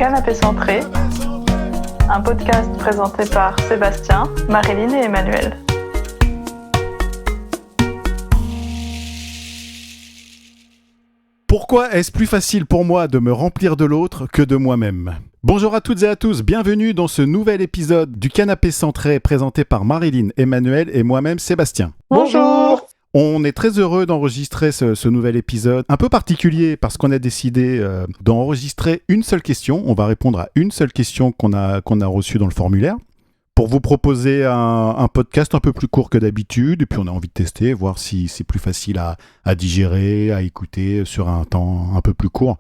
Canapé Centré, un podcast présenté par Sébastien, Marilyn et Emmanuel. Pourquoi est-ce plus facile pour moi de me remplir de l'autre que de moi-même ? Bonjour à toutes et à tous, bienvenue dans ce nouvel épisode du Canapé Centré présenté par Marilyn, Emmanuel et moi-même Sébastien. Bonjour. On est très heureux d'enregistrer ce nouvel épisode, un peu particulier parce qu'on a décidé d'enregistrer une seule question. On va répondre à une seule question qu'on a reçue dans le formulaire pour vous proposer un podcast un peu plus court que d'habitude. Et puis on a envie de tester, voir si c'est plus facile à digérer, à écouter sur un temps un peu plus court.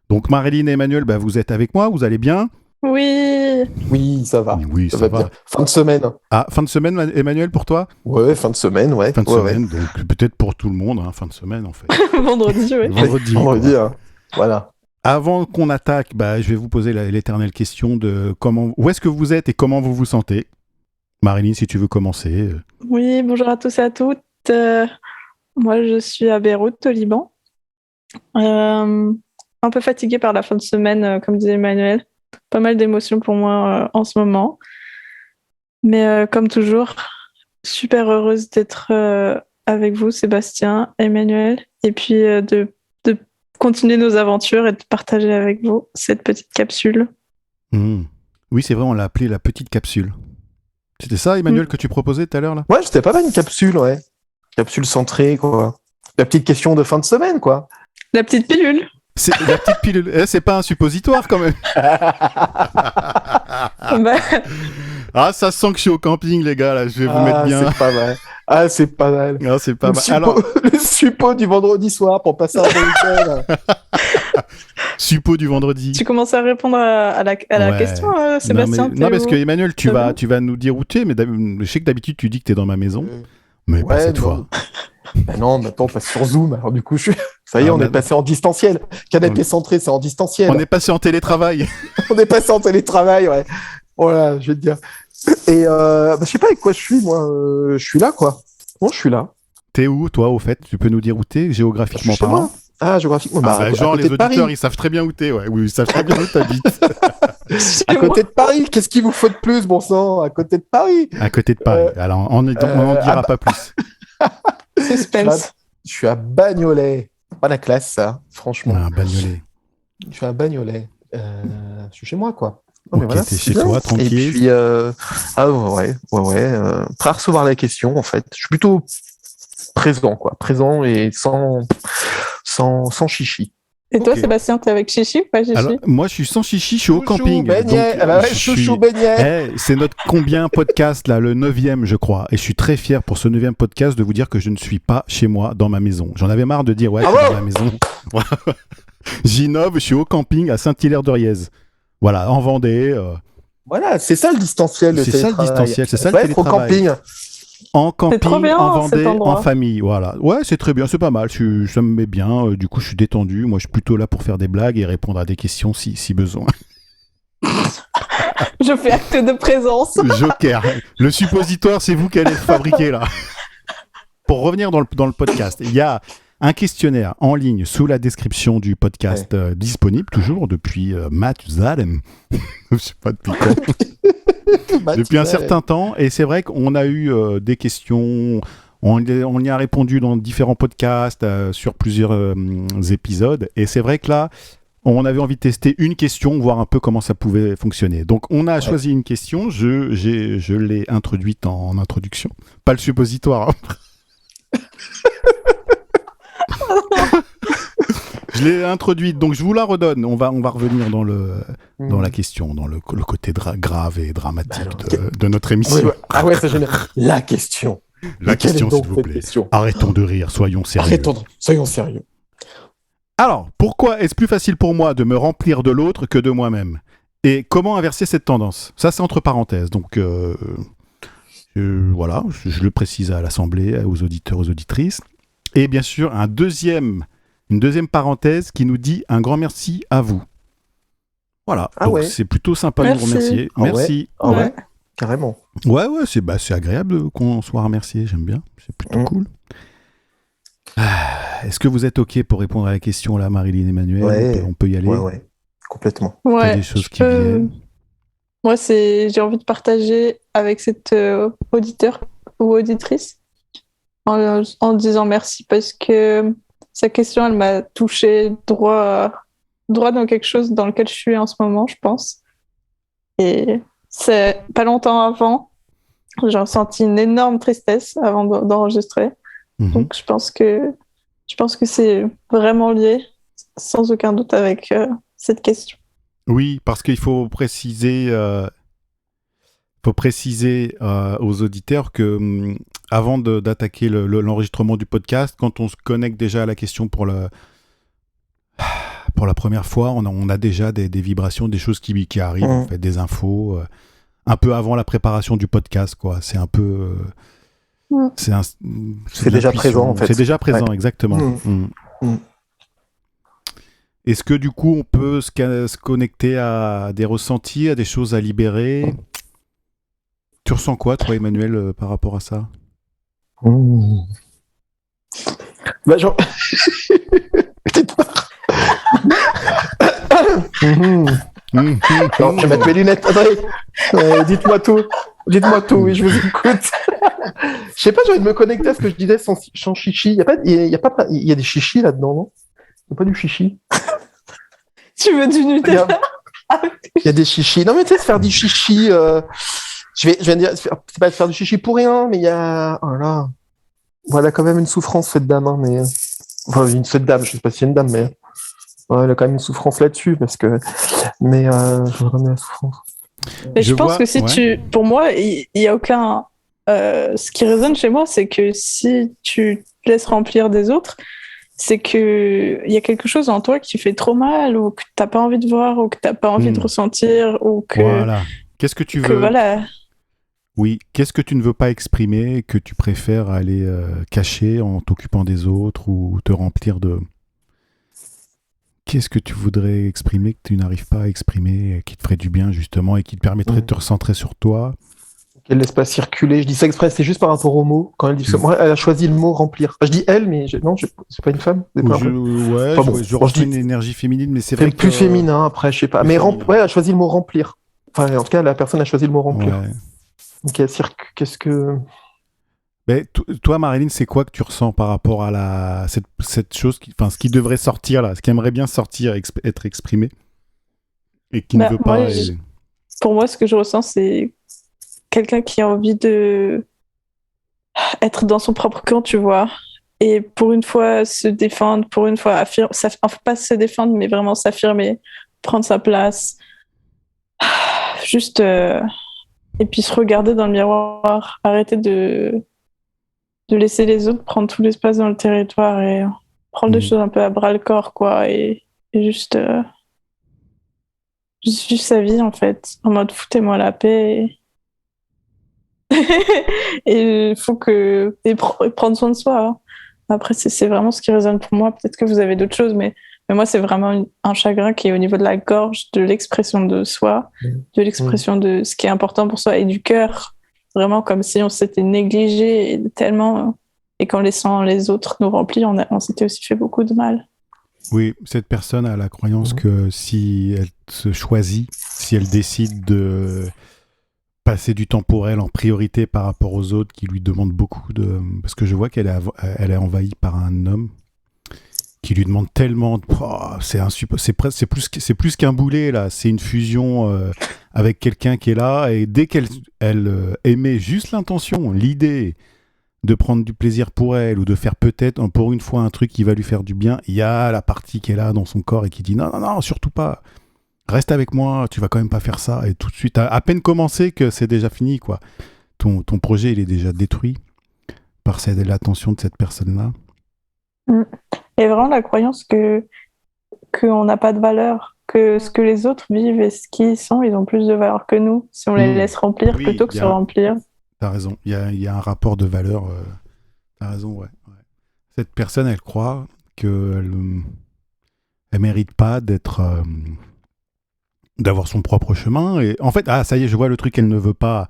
Donc Marilyn et Emmanuel, vous êtes avec moi, vous allez bien ? Oui. Oui, ça va. Oui, ça va bien. Fin de semaine. Ah, fin de semaine, Emmanuel, pour toi ? Ouais, fin de semaine, ouais. Fin de Ouais, semaine, donc peut-être pour tout le monde, fin de semaine en fait. Vendredi, oui. Vendredi. Vendredi, hein. Voilà. Avant qu'on attaque, je vais vous poser l'éternelle question de où est-ce que vous êtes et comment vous vous sentez ? Marilyn, si tu veux commencer. Oui, bonjour à tous et à toutes. Moi, je suis à Beyrouth, au Liban. Un peu fatiguée par la fin de semaine, comme disait Emmanuel. Pas mal d'émotions pour moi en ce moment. Mais comme toujours, super heureuse d'être avec vous, Sébastien, Emmanuel, et puis de continuer nos aventures et de partager avec vous cette petite capsule. Oui, c'est vrai, on l'a appelée la petite capsule. C'était ça, Emmanuel, que tu proposais tout à l'heure, là ? Ouais, c'était pas mal une capsule, ouais. Capsule centrée, quoi. La petite question de fin de semaine, quoi. La petite pilule. C'est la petite pilule. C'est pas un suppositoire, quand même. Ah, ça sent que je suis au camping, les gars, là. Je vais vous mettre bien. C'est pas mal. Ah, c'est pas mal. Ah, c'est pas mal. Le suppo du vendredi soir pour passer un bon week-end. Suppo du vendredi. Tu commences à répondre à la question, Sébastien. Non, parce que Emmanuel, tu vas nous dire où tu es, mais je sais que d'habitude, tu dis que tu es dans ma maison. Mais pas cette fois. Non, maintenant on passe sur Zoom, alors du coup, ça y est, on est passé en distanciel. Canapé centré, c'est en distanciel. On est passé en télétravail. On est passé en télétravail, ouais. Voilà, je vais te dire. Et je sais pas avec quoi je suis, moi. Je suis là, quoi. Bon, je suis là. T'es où, toi, au fait ? Tu peux nous dire où t'es, géographiquement parlant ? Ah, géographiquement. Genre, les auditeurs, ils savent très bien où t'es, ouais. Oui, ils savent très bien où t'habites. À côté de Paris, qu'est-ce qu'il vous faut de plus, bon sang ? À côté de Paris. À côté de Paris. Alors, on n'en dira pas plus. Suspense. Je suis à Bagnolet. Pas la classe, ça, franchement. Ah, Bagnolet. Je suis à Bagnolet. Je suis chez moi, quoi. Non, mais voilà, t'es chez toi, tranquille. Et puis, ouais. Prêt à recevoir la question, en fait. Je suis plutôt présent, quoi. Présent et sans chichi. Et toi, Sébastien, t'es avec Chichi ou pas Chichi ? Alors, moi, je suis sans chichi, je suis au camping. Beignet. Chouchou beignet. C'est notre combien podcast, là, le 9e, je crois. Et je suis très fier pour ce 9e podcast de vous dire que je ne suis pas chez moi, dans ma maison. J'en avais marre de dire, je suis dans ma maison. J'innove, je suis au camping à Saint-Hilaire-de-Riez. Voilà, en Vendée. Voilà, c'est ça le distanciel. C'est ça le distanciel, c'est ça le télétravail. Être au camping. En camping, bien, en Vendée, en famille, voilà. Ouais, c'est très bien, c'est pas mal, ça me met bien, du coup je suis détendu, moi je suis plutôt là pour faire des blagues et répondre à des questions si besoin. Je fais acte de présence. Joker, le suppositoire c'est vous qui allez le fabriquer là. Pour revenir dans le podcast, il y a un questionnaire en ligne sous la description du podcast disponible toujours depuis Mathusalem. Je sais pas depuis quand. Depuis un certain temps, et c'est vrai qu'on a eu des questions, on y a répondu dans différents podcasts, sur plusieurs épisodes, et c'est vrai que là, on avait envie de tester une question, voir un peu comment ça pouvait fonctionner. Donc on a choisi une question, je l'ai introduite en introduction, pas le suppositoire. Je l'ai introduite, donc je vous la redonne. On va revenir dans la question, dans le côté grave et dramatique de notre émission. Ah ouais, c'est génial. La question. La question, s'il vous plaît. Arrêtons de rire, soyons sérieux. Soyons sérieux. Alors, pourquoi est-ce plus facile pour moi de me remplir de l'autre que de moi-même ? Et comment inverser cette tendance ? Ça, c'est entre parenthèses. Donc, voilà, je le précise à l'Assemblée, aux auditeurs, aux auditrices. Et bien sûr, une deuxième parenthèse qui nous dit un grand merci à vous. Voilà, donc c'est plutôt sympa de nous remercier. Merci. Ouais. Carrément. Ouais, c'est agréable qu'on soit remercié, j'aime bien, c'est plutôt cool. Est-ce que vous êtes OK pour répondre à la question là, Marilyn et Emmanuel ? On peut y aller ? Ouais. complètement. T'as Ouais, des choses je qui peux. viennent. Moi, j'ai envie de partager avec cet auditeur ou auditrice en disant merci parce que sa question, elle m'a touchée droit dans quelque chose dans lequel je suis en ce moment, je pense. Et c'est pas longtemps avant, j'ai ressenti une énorme tristesse avant d'enregistrer. Mhm. Donc, je pense que c'est vraiment lié, sans aucun doute, avec cette question. Oui, parce qu'il faut préciser aux auditeurs que avant d'attaquer l'enregistrement du podcast, quand on se connecte déjà à la question pour la première fois, on a déjà des vibrations, des choses qui arrivent, en fait, des infos, un peu avant la préparation du podcast, quoi. C'est un peu... c'est C'est déjà présent, en fait. C'est déjà présent, Ouais. exactement. Est-ce que du coup, on peut se connecter à des ressentis, à des choses à libérer? Tu ressens quoi, toi, Emmanuel, par rapport à ça? Bah, genre... Non, je vais mettre mes lunettes. Attendez. Dites-moi tout. Dites-moi tout, oui, je vous écoute. Je sais pas, j'ai envie de me connecter à ce que je disais sans chichi. Il y a des chichis là-dedans, non? Il n'y a pas du chichi. Tu veux du Nutella? Il y a des chichis. Non, mais tu sais, se faire du chichi. Je vais dire, c'est pas faire du chichi pour rien, mais il y a. Oh là. Voilà, quand même une souffrance, cette dame. Hein, mais... Enfin, cette dame, je sais pas si c'est une dame, mais. Ouais, elle a quand même une souffrance là-dessus, parce que. Mais je remets la souffrance. Mais je pense que si pour moi, il y a aucun. Ce qui résonne chez moi, c'est que si tu te laisses remplir des autres, c'est que il y a quelque chose en toi qui fait trop mal, ou que t'as pas envie de voir, ou que t'as pas envie de ressentir, ou que. Voilà. Qu'est-ce que tu veux? Voilà. Oui. Qu'est-ce que tu ne veux pas exprimer, que tu préfères aller cacher en t'occupant des autres ou te remplir de. Qu'est-ce que tu voudrais exprimer que tu n'arrives pas à exprimer, qui te ferait du bien justement et qui te permettrait de te recentrer sur toi? Qu'elle laisse pas circuler. Je dis ça exprès, c'est juste par rapport au mot. Quand elle dit moi, elle a choisi le mot remplir. Enfin, je dis elle, mais non, c'est pas une femme. Ouais, je ressens une énergie féminine, mais c'est vrai que... plus féminin après, je sais pas. Mais ouais, elle a choisi le mot remplir. Enfin, en tout cas, la personne a choisi le mot remplir. Ouais. Donc, qu'est-ce que... Mais toi, Marilyn, c'est quoi que tu ressens par rapport à cette chose, ce qui devrait sortir là, ce qui aimerait bien sortir, être exprimé, et qui ne veut pas... Pour moi, ce que je ressens, c'est quelqu'un qui a envie de être dans son propre camp, tu vois, et pour une fois se défendre, pour une fois pas se défendre, mais vraiment s'affirmer, prendre sa place, juste... Et puis se regarder dans le miroir, arrêter de laisser les autres prendre tout l'espace dans le territoire et prendre des choses un peu à bras le corps, quoi, et juste vivre sa vie, en fait, en mode foutez-moi la paix. Et il faut prendre soin de soi. Hein. Après, c'est vraiment ce qui résonne pour moi. Peut-être que vous avez d'autres choses, mais moi, c'est vraiment un chagrin qui est au niveau de la gorge, de l'expression de soi, de l'expression de ce qui est important pour soi et du cœur. Vraiment comme si on s'était négligé tellement, et qu'en laissant les autres nous remplir, on s'était aussi fait beaucoup de mal. Oui, cette personne a la croyance que si elle se choisit, si elle décide de passer du temps pour elle en priorité par rapport aux autres qui lui demandent beaucoup de... Parce que je vois qu'elle est envahie par un homme qui lui demande tellement... c'est plus qu'un boulet, là. C'est une fusion avec quelqu'un qui est là. Et dès qu'elle émet juste l'intention, l'idée de prendre du plaisir pour elle ou de faire peut-être pour une fois un truc qui va lui faire du bien, il y a la partie qui est là dans son corps et qui dit non, surtout pas. Reste avec moi, tu vas quand même pas faire ça. Et tout de suite, à peine commencé que c'est déjà fini, quoi. Ton projet, il est déjà détruit par l'attention de cette personne-là. Et vraiment la croyance qu'on n'a pas de valeur, que ce que les autres vivent et ce qu'ils sont, ils ont plus de valeur que nous, si on les laisse remplir plutôt que se remplir. T'as raison, il y a un rapport de valeur. T'as raison, ouais. Cette personne, elle croit qu'elle elle mérite pas d'avoir son propre chemin. Et en fait, ça y est, je vois le truc qu'elle ne veut pas...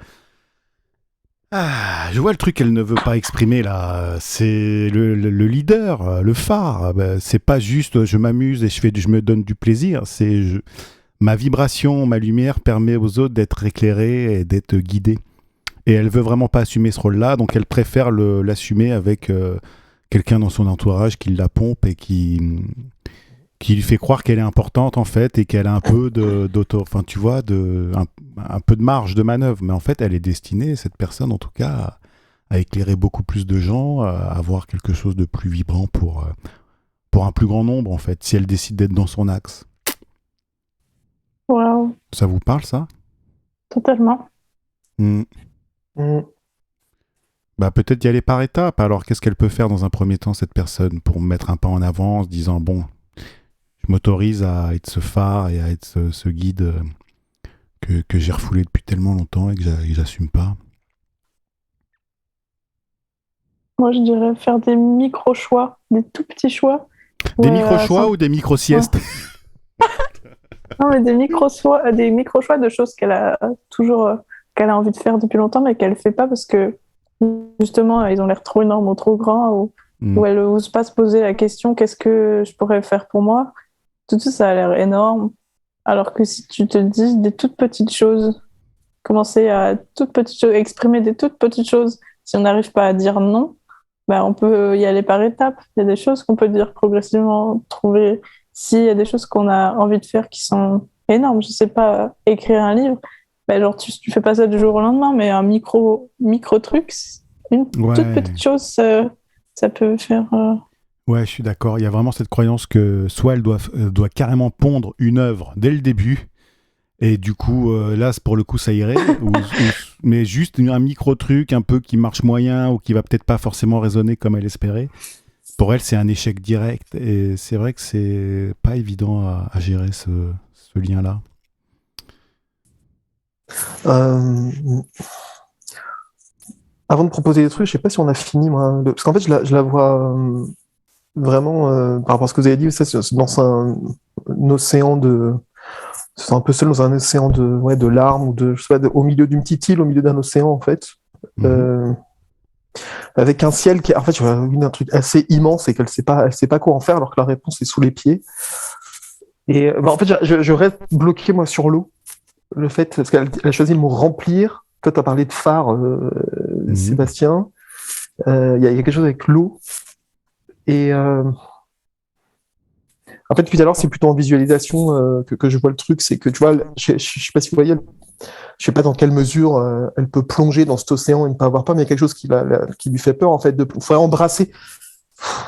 je vois le truc qu'elle ne veut pas exprimer, là. C'est le leader, le phare. C'est pas juste je m'amuse et je me donne du plaisir. Ma vibration, ma lumière permet aux autres d'être éclairés et d'être guidés. Et elle veut vraiment pas assumer ce rôle-là, donc elle préfère l'assumer avec quelqu'un dans son entourage qui la pompe et qui lui fait croire qu'elle est importante en fait et qu'elle a un peu enfin tu vois, un peu de marge de manœuvre. Mais en fait, elle est destinée, cette personne en tout cas, à éclairer beaucoup plus de gens, à avoir quelque chose de plus vibrant pour un plus grand nombre en fait, si elle décide d'être dans son axe. Waouh, Ça vous parle ça? totalement. Bah, peut-être y aller par étapes. Alors, qu'est-ce qu'elle peut faire dans un premier temps, cette personne, pour mettre un pas en avant en se disant, bon, je m'autorise à être ce phare et à être ce guide que j'ai refoulé depuis tellement longtemps et que j'assume pas. Moi, je dirais faire des micro-choix, des tout petits choix. Des micro-choix ou des micro-siestes? Non, mais des micro-choix de choses qu'elle a toujours qu'elle a envie de faire depuis longtemps, mais qu'elle fait pas parce que justement, ils ont l'air trop énormes ou trop grands, ou elle n'ose pas se poser la question, qu'est-ce que je pourrais faire pour moi? Tout ça a l'air énorme. Alors que si tu te dis des toutes petites choses, commencer à toutes petites choses, exprimer des toutes petites choses, si on n'arrive pas à dire non, ben on peut y aller par étapes. Il y a des choses qu'on peut dire progressivement, trouver. S'il y a des choses qu'on a envie de faire qui sont énormes, je sais pas, écrire un livre, ben genre tu fais pas ça du jour au lendemain, mais un micro truc, une toute petite chose, ça peut faire. Ouais, je suis d'accord. Il y a vraiment cette croyance que soit elle doit carrément pondre une œuvre dès le début, et du coup, là, pour le coup, ça irait, mais juste un micro-truc un peu qui marche moyen ou qui va peut-être pas forcément résonner comme elle espérait. Pour elle, c'est un échec direct. Et c'est vrai que c'est pas évident à gérer ce lien-là. Avant de proposer des trucs, je sais pas si on a fini, moi. Parce qu'en fait, je la vois vraiment, par rapport à ce que vous avez dit, ça, c'est dans un océan de. C'est un peu seul dans un océan de larmes, ou je sais pas, au milieu d'une petite île, au milieu d'un océan, en fait. Avec un ciel qui, en fait, je vois un truc assez immense et qu'elle sait pas quoi en faire alors que la réponse est sous les pieds. Et en fait, je reste bloqué moi sur l'eau. Le fait parce qu'elle a choisi le mot remplir. Toi, tu as parlé de phare, Sébastien. Il y a quelque chose avec l'eau. Et en fait, depuis à l'heure, c'est plutôt en visualisation que je vois le truc. C'est que tu vois, je sais pas si vous voyez. Je sais pas dans quelle mesure elle peut plonger dans cet océan et ne pas avoir peur, mais il y a quelque chose qui lui fait peur en fait. Il faudrait embrasser.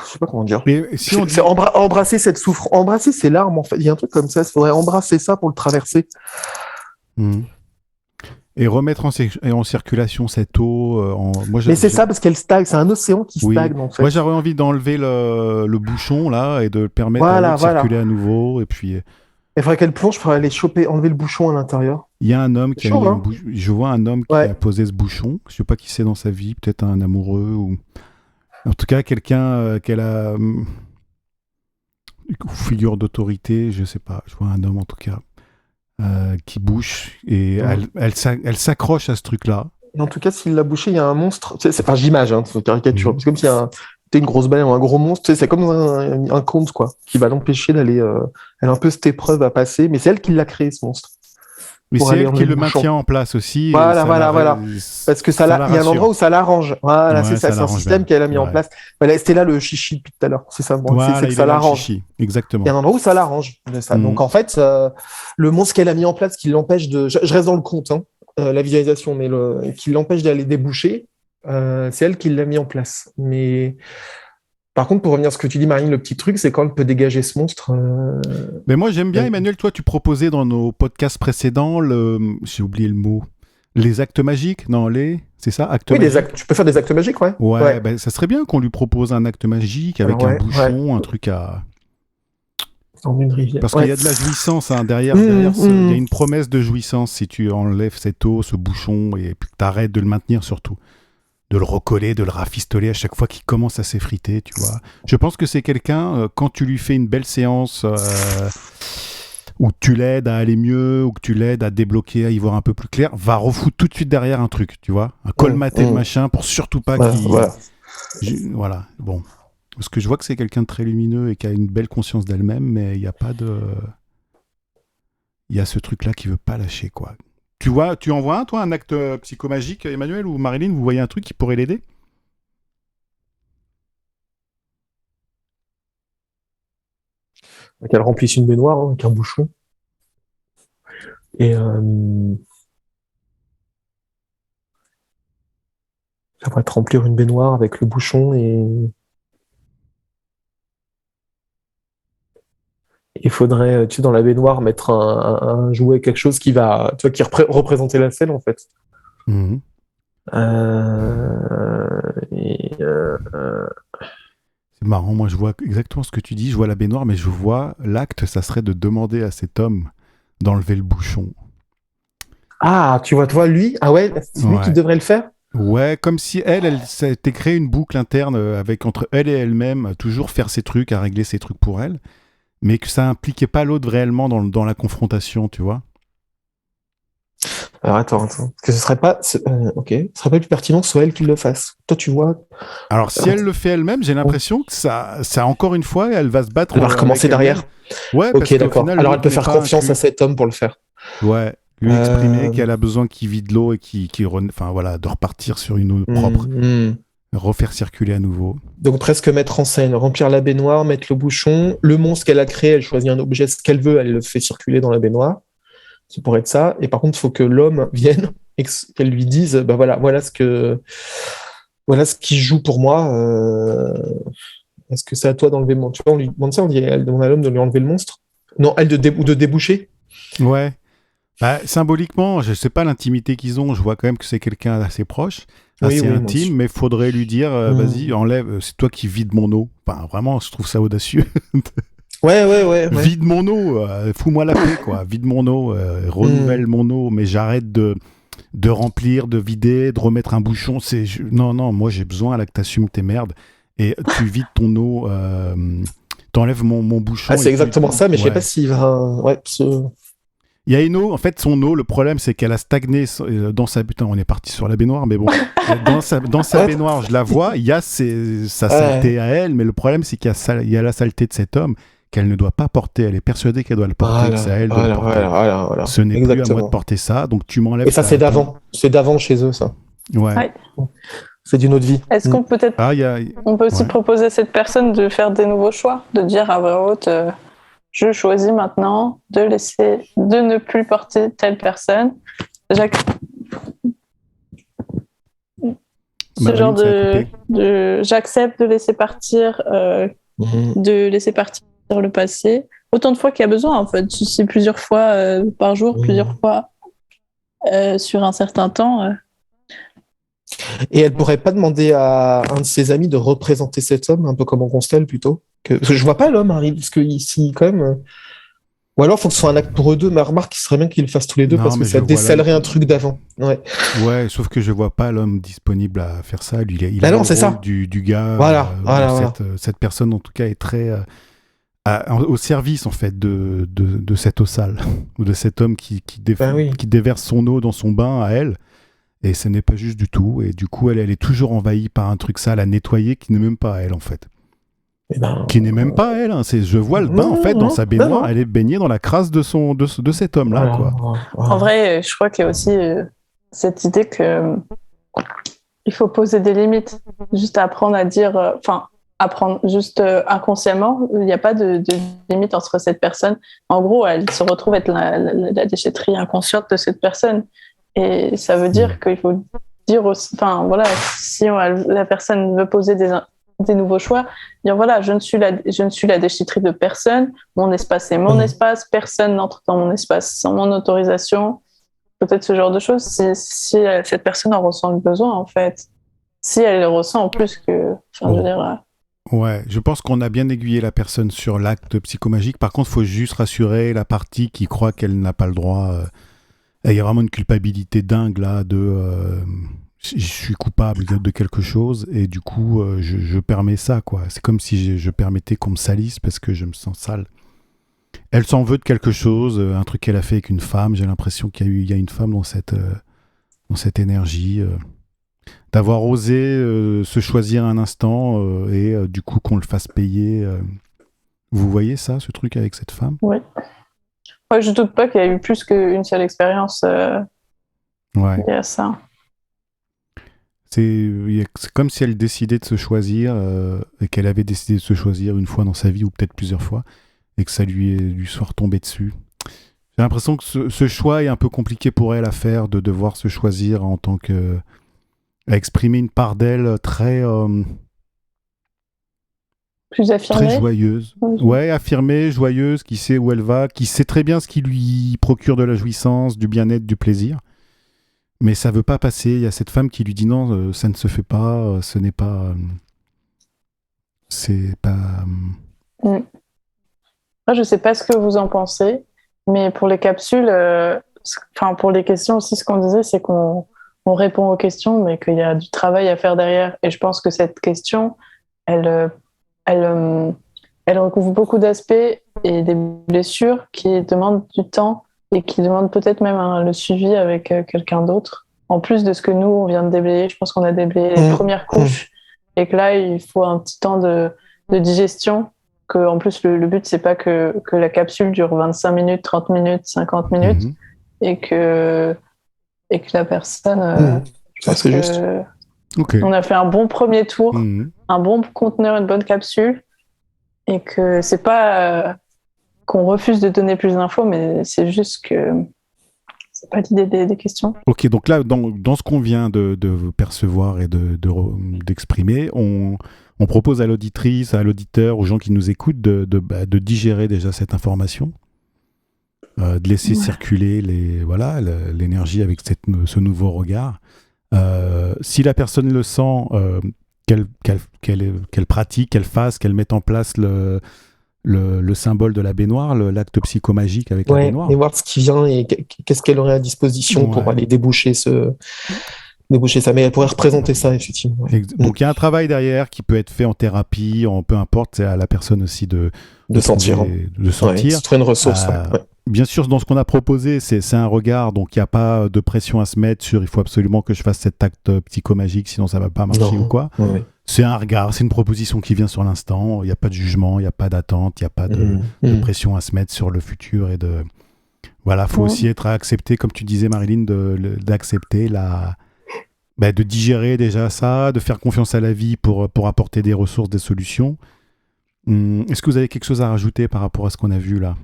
Je sais pas comment dire. Mais si on dit... embrasser cette souffrance, embrasser ses larmes en fait. Il y a un truc comme ça. Il faudrait embrasser ça pour le traverser. Et remettre en circulation cette eau. Mais c'est ça parce qu'elle stagne. C'est un océan qui stagne en fait. Moi j'aurais envie d'enlever le bouchon là et de le permettre de circuler à nouveau et puis. Il faudrait qu'elle plonge, il faudrait aller enlever le bouchon à l'intérieur. Il y a un homme qui a mis un bouchon. Je vois un homme qui a posé ce bouchon. Je ne sais pas qui c'est dans sa vie, peut-être un amoureux ou. En tout cas, quelqu'un qu'elle a. Figure d'autorité, je ne sais pas. Je vois un homme en tout cas qui bouche et elle s'accroche à ce truc-là. Et en tout cas, s'il l'a bouché, il y a un monstre. Enfin, j'image, c'est une caricature. C'est comme s'il y a une grosse baleine ou un gros monstre, c'est comme un conte quoi, qui va l'empêcher d'aller. Elle a un peu cette épreuve à passer, mais c'est elle qui l'a créé ce monstre. Mais c'est elle qui le maintient en place aussi. Voilà. Parce que il y a un endroit où ça l'arrange. Voilà, c'est ça, c'est un système qu'elle a mis en place. Voilà, c'était là le chichi depuis tout à l'heure. C'est ça, c'est que ça l'arrange. Exactement. Il y a un endroit où ça l'arrange. Donc en fait, le monstre qu'elle a mis en place qui l'empêche de. Je reste dans le conte, la visualisation, mais qui l'empêche d'aller déboucher. C'est elle qui l'a mis en place. Mais par contre, pour revenir à ce que tu dis, Marine, le petit truc, c'est quand elle peut dégager ce monstre. Mais moi, j'aime bien, Emmanuel, toi, tu proposais dans nos podcasts précédents, j'ai oublié le mot, les actes magiques. Non, c'est ça, actes magiques. Tu peux faire des actes magiques, ouais. Ouais. Ben, ça serait bien qu'on lui propose un acte magique avec un bouchon, un truc à. Dans une rivière. Parce qu'il y a de la jouissance derrière. Il y a une promesse de jouissance si tu enlèves cette eau, ce bouchon, et puis que tu arrêtes de le maintenir surtout. De le recoller, de le rafistoler à chaque fois qu'il commence à s'effriter, tu vois. Je pense que c'est quelqu'un, quand tu lui fais une belle séance où tu l'aides à aller mieux, ou que tu l'aides à débloquer, à y voir un peu plus clair, va refoutre tout de suite derrière un truc, tu vois. Un colmater le machin pour surtout pas qu'il... Voilà. Voilà, bon. Parce que je vois que c'est quelqu'un de très lumineux et qui a une belle conscience d'elle-même, mais il n'y a pas de... Il y a ce truc-là qui veut pas lâcher, quoi. Tu en vois un, toi, un acte psychomagique, Emmanuel ou Marilyn? Vous voyez un truc qui pourrait l'aider? Qu'elle remplisse une baignoire avec un bouchon. Et ça va te remplir une baignoire avec le bouchon et il faudrait, tu sais, dans la baignoire, mettre un jouet, quelque chose qui va, tu vois, qui représenter la selle, en fait. Mhm. Et, C'est marrant, moi je vois exactement ce que tu dis, je vois la baignoire, mais je vois l'acte, ça serait de demander à cet homme d'enlever le bouchon. Ah, tu vois, lui, ah ouais, c'est lui qui devrait le faire? Ouais, comme si elle s'était créé une boucle interne avec entre elle et elle-même, toujours faire ses trucs, à régler ses trucs pour elle, mais que ça impliquait pas l'autre réellement dans la confrontation, tu vois. Alors attends. Parce que ce serait pas, ok, ce serait pas plus pertinent que ce soit elle qui le fasse. Toi, tu vois. Alors si elle le fait elle-même, j'ai l'impression que ça encore une fois, elle va se battre. Elle va recommencer derrière. Ouais, ok, parce qu'au d'accord. final, Alors elle peut faire confiance à cet homme pour le faire. Ouais, lui exprimer qu'elle a besoin qu'il vide l'eau et enfin voilà, de repartir sur une eau propre, refaire circuler à nouveau. Donc presque mettre en scène, remplir la baignoire, mettre le bouchon, le monstre qu'elle a créé, elle choisit un objet, ce qu'elle veut, elle le fait circuler dans la baignoire. Ça pourrait être ça. Et par contre, il faut que l'homme vienne et qu'elle lui dise, bah voilà ce qui joue pour moi. Est-ce que c'est à toi d'enlever le monstre? Tu vois, on lui demande ça, elle demande à l'homme de lui enlever le monstre. Non, elle de déboucher. Ouais. Bah, symboliquement, je sais pas l'intimité qu'ils ont, je vois quand même que c'est quelqu'un d'assez proche, assez intime, mais faudrait lui dire, vas-y, enlève, c'est toi qui vides mon eau. Enfin, vraiment, je trouve ça audacieux. Ouais. Vide mon eau, fous-moi la paix, quoi. Vide mon eau, renouvelle mon eau, mais j'arrête de remplir, de vider, de remettre un bouchon. Non, moi j'ai besoin là que t'assumes tes merdes et tu vides ton eau, t'enlèves mon bouchon. Ah, c'est exactement ça, mais je sais pas s'il va. Il y a une eau, en fait, son eau, le problème, c'est qu'elle a stagné dans sa... Putain, on est parti sur la baignoire, mais bon. dans sa baignoire, je la vois, il y a sa saleté à elle, mais le problème, c'est qu'il y a la saleté de cet homme qu'elle ne doit pas porter. Elle est persuadée qu'elle doit le porter, que c'est à elle de le porter. Voilà. Ce n'est plus à moi de porter ça, donc tu m'enlèves... Et ça, c'est d'avant. C'est d'avant chez eux, ça. Ouais. C'est d'une autre vie. Est-ce qu'on peut on peut aussi proposer à cette personne de faire des nouveaux choix, de dire à voix haute... je choisis maintenant de ne plus porter telle personne. J'accepte de laisser partir, le passé autant de fois qu'il y a besoin, en fait. Si c'est plusieurs fois par jour, plusieurs fois sur un certain temps. Et elle pourrait pas demander à un de ses amis de représenter cet homme, un peu comme en Constel plutôt? Parce que je vois pas l'homme arriver, parce que ici, quand même. Ou alors, il faut que ce soit un acte pour eux deux, mais remarque, il serait bien qu'ils le fassent tous les deux, parce que ça décèlerait un truc d'avant. Ouais, sauf que je vois pas l'homme disponible à faire ça. Lui, il a le rôle ça. Du gars. Cette personne, en tout cas, est très au service, en fait, de cet eau sale, ou de cet homme qui déverse son eau dans son bain à elle. Et ce n'est pas juste du tout. Et du coup, elle est toujours envahie par un truc sale à nettoyer qui n'est même pas elle, en fait. Qui n'est même pas elle. Hein. Je vois le bain, en fait, dans sa baignoire. Elle est baignée dans la crasse de cet homme-là. Quoi. En vrai, je crois qu'il y a aussi cette idée que il faut poser des limites. Juste apprendre à dire... apprendre juste inconsciemment. Il n'y a pas de limite entre cette personne. En gros, elle se retrouve être la déchetterie inconsciente de cette personne. Et ça veut dire qu'il faut dire aussi, si la personne veut poser des nouveaux choix, dire voilà, je ne suis la déchetterie de personne, mon espace est mon espace, personne n'entre dans mon espace sans mon autorisation, peut-être ce genre de choses, si cette personne en ressent le besoin, en fait. Si elle le ressent en plus que... je veux dire... Ouais, je pense qu'on a bien aiguillé la personne sur l'acte psychomagique. Par contre, il faut juste rassurer la partie qui croit qu'elle n'a pas le droit... Il y a vraiment une culpabilité dingue là je suis coupable de quelque chose et du coup je permets ça, quoi. C'est comme si je permettais qu'on me salisse parce que je me sens sale. Elle s'en veut de quelque chose, un truc qu'elle a fait avec une femme. J'ai l'impression qu'il y a une femme dans cette énergie. d'avoir osé se choisir un instant et du coup qu'on le fasse payer. Vous voyez ça, ce truc avec cette femme? Oui. Ouais, je doute pas qu'il y a eu plus qu'une seule expérience Ouais. liée à ça. C'est comme si elle décidait de se choisir et qu'elle avait décidé de se choisir une fois dans sa vie ou peut-être plusieurs fois et que ça lui soit retombé dessus. J'ai l'impression que ce choix est un peu compliqué pour elle à faire, de devoir se choisir en tant que... à exprimer une part d'elle très Plus affirmée. joyeuse. Oui. Ouais, affirmée, joyeuse, qui sait où elle va, qui sait très bien ce qui lui procure de la jouissance, du bien-être, du plaisir. Mais ça veut pas passer. Il y a cette femme qui lui dit non, ça ne se fait pas, ce n'est pas... c'est pas... Moi, je sais pas ce que vous en pensez, mais pour les capsules, pour les questions aussi, ce qu'on disait, c'est qu'on répond aux questions, mais qu'il y a du travail à faire derrière. Et je pense que cette question, elle, elle recouvre beaucoup d'aspects et des blessures qui demandent du temps et qui demandent peut-être même le suivi avec quelqu'un d'autre. En plus de ce que nous, on vient de déblayer, je pense qu'on a déblayé les premières couches et que là, il faut un petit temps de digestion. Que, en plus, le but, c'est pas que la capsule dure 25 minutes, 30 minutes, 50 minutes et que la personne... je pense c'est que juste. Ok. on a fait un bon premier tour, un bon conteneur, une bonne capsule et que c'est pas qu'on refuse de donner plus d'infos, mais c'est juste que c'est pas l'idée des questions. Ok, donc là, dans ce qu'on vient de percevoir et d'exprimer, on propose à l'auditrice, à l'auditeur, aux gens qui nous écoutent de digérer déjà cette information, de laisser circuler l'énergie avec ce nouveau regard. Si la personne le sent, qu'elle pratique, qu'elle fasse, qu'elle mette en place le symbole de la baignoire, l'acte psychomagique avec la baignoire. Et voir ce qui vient et qu'est-ce qu'elle aurait à disposition pour aller déboucher ça. Mais elle pourrait représenter ça, effectivement. Ouais. Donc il y a un travail derrière qui peut être fait en thérapie, peu importe, c'est à la personne aussi de sentir. sentir. C'est une ressource. Bien sûr, dans ce qu'on a proposé, c'est un regard, donc il n'y a pas de pression à se mettre sur il faut absolument que je fasse cet acte psychomagique, sinon ça ne va pas marcher ou quoi. C'est un regard, c'est une proposition qui vient sur l'instant, il n'y a pas de jugement, il n'y a pas d'attente, il n'y a pas de pression à se mettre sur le futur et de... Voilà, il faut aussi être accepté, comme tu disais Marilyn, d'accepter de digérer déjà ça, de faire confiance à la vie pour apporter des ressources, des solutions. Est-ce que vous avez quelque chose à rajouter par rapport à ce qu'on a vu là?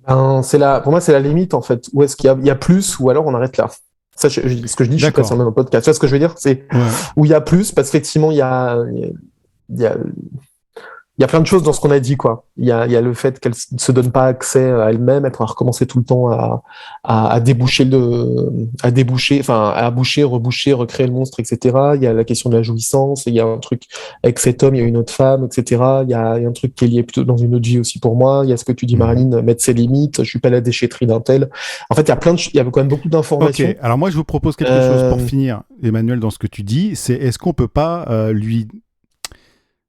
Pour moi, c'est la limite, en fait. Où est-ce qu'il y a plus, ou alors on arrête là. Ça, ce que je dis, je suis pas sur le même podcast. Tu vois ce que je veux dire? C'est où il y a plus, parce qu'effectivement, il y a plein de choses dans ce qu'on a dit, quoi. Il y a le fait qu'elle se donne pas accès à elle-même, elle pourra recommencer tout le temps à boucher, reboucher, recréer le monstre, etc. Il y a la question de la jouissance, il y a un truc avec cet homme, il y a une autre femme, etc. Il y a un truc qui est lié plutôt dans une autre vie aussi pour moi. Il y a ce que tu dis, Marilyn, mettre ses limites, je suis pas la déchetterie d'un tel. En fait, il y a quand même beaucoup d'informations. Ok, alors moi je vous propose quelque chose pour finir, Emmanuel, dans ce que tu dis, c'est est-ce qu'on peut pas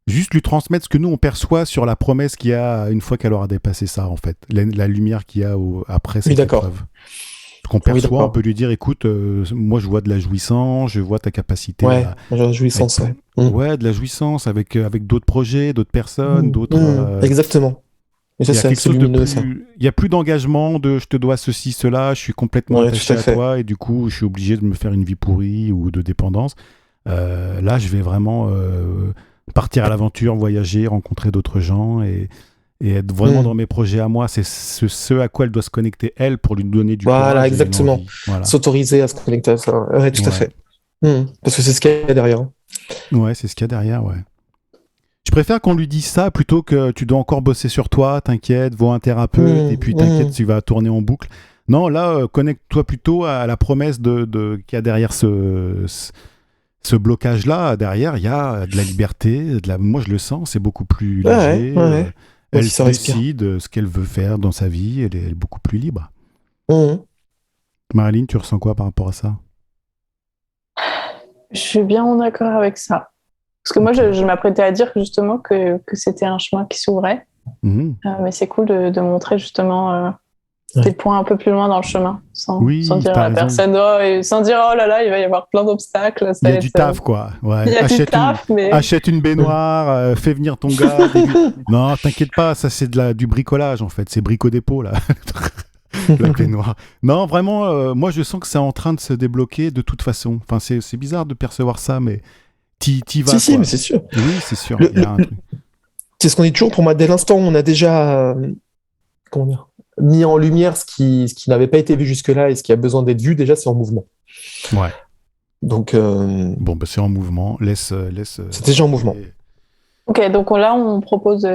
juste lui transmettre ce que nous on perçoit sur la promesse qu'il y a une fois qu'elle aura dépassé ça, en fait, la lumière qu'il y a après cette épreuve. Ce qu'on perçoit, on peut lui dire, écoute, moi je vois de la jouissance, je vois ta capacité de la jouissance, de la jouissance avec d'autres projets, d'autres personnes, d'autres... Exactement. Et ça, c'est lumineux, ça. Il n'y a plus d'engagement de je te dois ceci, cela, je suis complètement attaché à toi et du coup je suis obligé de me faire une vie pourrie ou de dépendance. Là, je vais vraiment partir à l'aventure, voyager, rencontrer d'autres gens et être vraiment dans mes projets à moi. C'est ce à quoi elle doit se connecter, elle, pour lui donner du courage. Voilà, exactement. Voilà. S'autoriser à se connecter à ça. Ouais, tout à fait. Parce que c'est ce qu'il y a derrière. Ouais, c'est ce qu'il y a derrière, ouais. Je préfère qu'on lui dise ça plutôt que tu dois encore bosser sur toi, t'inquiète, vois un thérapeute et puis t'inquiète, tu vas tourner en boucle. Non, là, connecte-toi plutôt à la promesse qu'il y a derrière ce blocage-là. Derrière, il y a de la liberté. Moi, je le sens, c'est beaucoup plus léger. Elle décide ce qu'elle veut faire dans sa vie. Elle est beaucoup plus libre. Marilyn, tu ressens quoi par rapport à ça? Je suis bien en accord avec ça. Parce que moi, je m'apprêtais à dire justement que c'était un chemin qui s'ouvrait. Mais c'est cool de montrer justement des points un peu plus loin dans le chemin, sans dire à la raison. personne, et sans dire oh là là, il va y avoir plein d'obstacles. Il y a du taf, quoi. Ouais. Il y a du taf, mais... Achète une baignoire, fais venir ton gars. Non, t'inquiète pas, ça c'est du bricolage en fait, c'est brico-dépôt là. La baignoire. Non, vraiment, moi je sens que c'est en train de se débloquer de toute façon. Enfin, c'est bizarre de percevoir ça, mais t'y vas. Si, mais c'est sûr. Oui, c'est sûr. Il y a un truc. C'est ce qu'on dit toujours, pour moi, dès l'instant où on a déjà mis en lumière ce qui n'avait pas été vu jusque-là et ce qui a besoin d'être vu, déjà c'est en mouvement. Ouais. Donc, bon, bah, c'est en mouvement. Laisse. C'est déjà en mouvement. Ok, donc là on propose,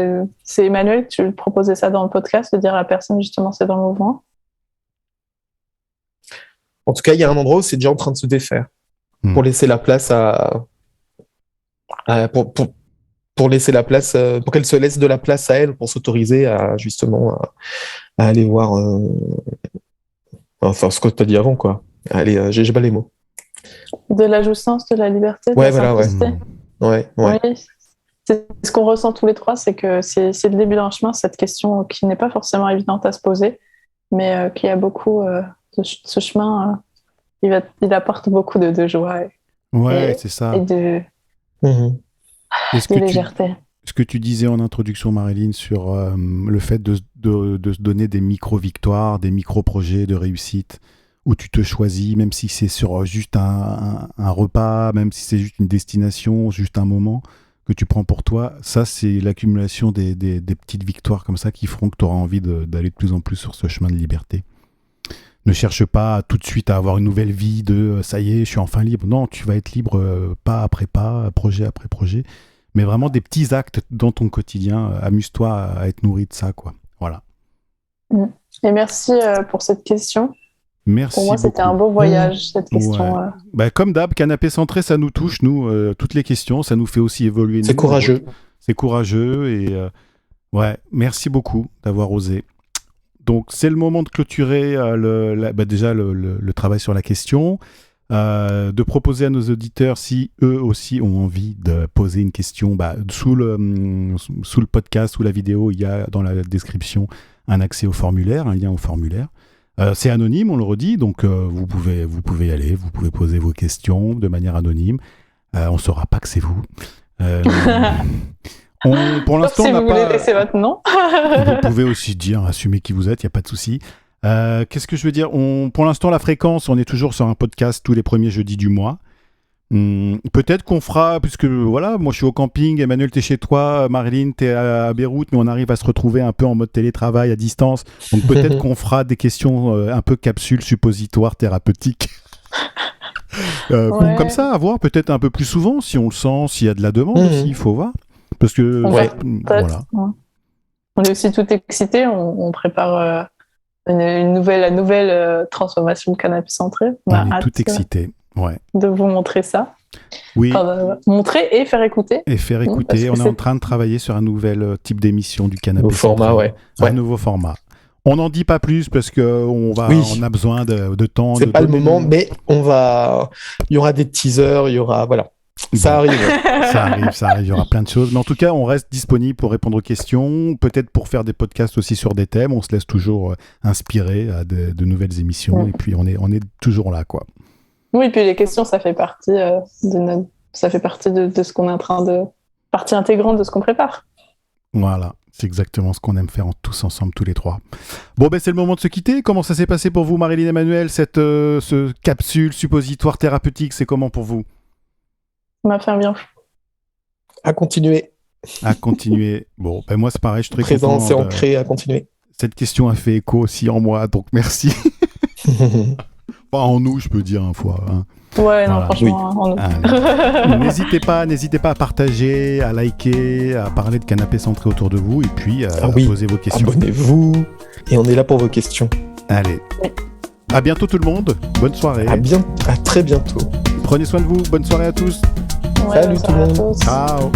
c'est Emmanuel, tu proposais ça dans le podcast, de dire à la personne justement c'est dans le mouvement. En tout cas, il y a un endroit où c'est déjà en train de se défaire pour laisser la place pour laisser la place, pour qu'elle se laisse de la place à elle pour s'autoriser à justement à aller voir, enfin ce que tu as dit avant, quoi. Allez, j'ai pas les mots. De la jouissance, de la liberté, de Ouais, la voilà, simplicité. Ouais. Oui, c'est ce qu'on ressent tous les trois, c'est que c'est le début d'un chemin, cette question qui n'est pas forcément évidente à se poser, mais qui a beaucoup, ce chemin, il apporte beaucoup de joie c'est ça. Et de légèreté. Ce que tu disais en introduction, Marilyn, sur le fait de se donner des micro-victoires, des micro-projets de réussite, où tu te choisis, même si c'est sur juste un repas, même si c'est juste une destination, juste un moment que tu prends pour toi, ça c'est l'accumulation des petites victoires comme ça qui feront que tu auras envie d'aller de plus en plus sur ce chemin de liberté. Ne cherche pas tout de suite à avoir une nouvelle vie de ça y est, je suis enfin libre. Non, tu vas être libre pas après pas, projet après projet, mais vraiment des petits actes dans ton quotidien. Amuse-toi à être nourri de ça, quoi. Voilà. Et merci pour cette question. Merci pour moi, beaucoup. C'était un beau voyage, cette question. Ouais. Bah, comme d'hab, Canapé Centré, ça nous touche, nous, toutes les questions, ça nous fait aussi évoluer. C'est courageux. C'est courageux et ouais, merci beaucoup d'avoir osé. Donc, c'est le moment de clôturer déjà le travail sur la question, de proposer à nos auditeurs, si eux aussi ont envie de poser une question, sous le podcast, sous la vidéo, il y a dans la description un accès au formulaire, un lien au formulaire. C'est anonyme, on le redit, donc vous pouvez y aller, vous pouvez poser vos questions de manière anonyme. On ne saura pas que c'est vous. Pour l'instant, si on n'a vous pas... voulez laisser votre nom. Vous pouvez aussi dire, assumer qui vous êtes, il n'y a pas de souci. Qu'est-ce que je veux dire ? Pour l'instant, la fréquence, on est toujours sur un podcast tous les premiers jeudis du mois. Peut-être qu'on fera, puisque voilà, moi je suis au camping, Emmanuel t'es chez toi, Marilyn t'es à Beyrouth, mais on arrive à se retrouver un peu en mode télétravail à distance, donc peut-être qu'on fera des questions un peu capsules suppositoires thérapeutiques. Comme ça, à voir peut-être un peu plus souvent, si on le sent, s'il y a de la demande aussi, il faut voir. Parce que voilà. On est aussi tout excités, on prépare la nouvelle transformation de Canapé Centré. On est tout excités. Ouais. De vous montrer ça. Oui. Enfin, montrer et faire écouter. Et faire écouter. On est en train de travailler sur un nouvel type d'émission du Canapé Centré. Format, ouais. Un nouveau format. On n'en dit pas plus parce qu'on a besoin de temps. C'est pas le moment, mais il y aura des teasers, il y aura, voilà. Ça arrive. Ça arrive, il y aura plein de choses. Mais en tout cas, on reste disponible pour répondre aux questions, peut-être pour faire des podcasts aussi sur des thèmes. On se laisse toujours inspirer à de nouvelles émissions et puis on est toujours là, quoi. Oui, puis les questions, ça fait partie de ce qu'on est en train de... partie intégrante de ce qu'on prépare. Voilà, c'est exactement ce qu'on aime faire tous ensemble, tous les trois. Bon, c'est le moment de se quitter. Comment ça s'est passé pour vous, Marilyn et Emmanuel, ce capsule suppositoire thérapeutique, c'est comment pour vous ? Ça m'a fait bien. À continuer. Bon, moi, c'est pareil, je suis très content. Présent, c'est ancré, à continuer. Cette question a fait écho aussi en moi, donc merci. Pas en nous, je peux dire, une fois. Hein. Ouais, non, franchement, en nous. N'hésitez pas à partager, à liker, à parler de Canapé Centré autour de vous et puis à poser vos questions. Abonnez-vous et on est là pour vos questions. Allez. À bientôt tout le monde. Bonne soirée. À très bientôt. Prenez soin de vous. Bonne soirée à tous. Ouais, salut tout le monde. Ciao.